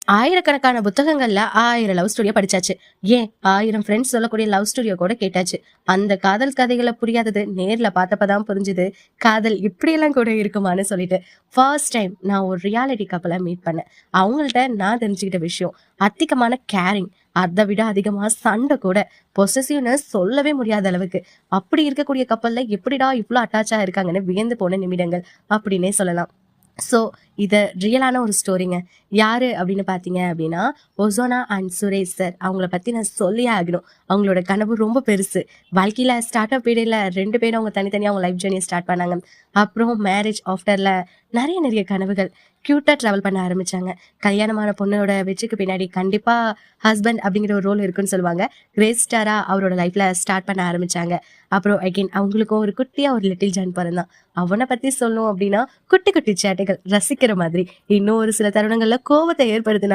ஆயிரக்கணக்கான புத்தகங்கள்ல 1000 லவ் ஸ்டோரியா படிச்சாச்சு. ஏன் 1000 ஃப்ரெண்ட்ஸ் சொல்லக்கூடிய லவ் ஸ்டோரிய கூட கேட்டாச்சு. அந்த காதல் கதைகளை புரியாதது நேர்ல பார்த்தப்பதான் புரிஞ்சுது. காதல் இப்படியெல்லாம் கூட இருக்குமான்னு சொல்லிட்டு ஃபர்ஸ்ட் டைம் நான் ஒரு ரியாலிட்டி கப்பலை மீட் பண்ணேன். அவங்கள்ட்ட நான் தெரிஞ்சுக்கிட்ட விஷயம் அதிகமான கேரிங், அதை விட அதிகமா சண்டை கூட, பொசசிவ்னஸ் சொல்லவே முடியாத அளவுக்கு. அப்படி இருக்கக்கூடிய கப்பல்ல எப்படிடா இவ்ளோ அட்டாச்சா இருக்காங்கன்னு வியந்து போன நிமிடங்கள் அப்படின்னே சொல்லலாம். ஸோ இத ரியலான ஒரு ஸ்டோரிங்க. யாரு அப்படின்னு பார்த்தீங்க அப்படின்னா, ஒசோனா அண்ட் சுரேஷ் சார். அவங்கள பத்தி நான் சொல்லியே ஆகணும். அவங்களோட கனவு ரொம்ப பெருசு. வாழ்க்கையில ஸ்டார்ட் அப் பீரியட்ல 2 பேரும் அவங்க தனித்தனியா அவங்க லைஃப் ஜர்னிய ஸ்டார்ட் பண்ணாங்க. அப்புறம் மேரேஜ் ஆஃப்டர்ல நெறைய கனவுகள். கியூட்டா டிராவல் பண்ண ஆரம்பிச்சாங்க. கல்யாணமான பொண்ணோட வெற்றிக்கு பின்னாடி கண்டிப்பா ஹஸ்பண்ட் அப்படிங்கிற ஒரு ரோல் இருக்குன்னு சொல்லுவாங்க. கிரேட் ஸ்டாரா அவரோட லைஃப்ல ஸ்டார்ட் பண்ண ஆரம்பிச்சாங்க. அப்புறம் அகைன் அவங்களுக்கும் ஒரு குட்டியா ஒரு லிட்டில் ஜான் பிறந்தான். அவன பத்தி சொல்லணும் அப்படின்னா, குட்டி குட்டி சேட்டைகள் ரசிக்கிற மாதிரி. இன்னும் ஒரு சில தருணங்கள்ல கோவத்தை ஏற்படுத்தின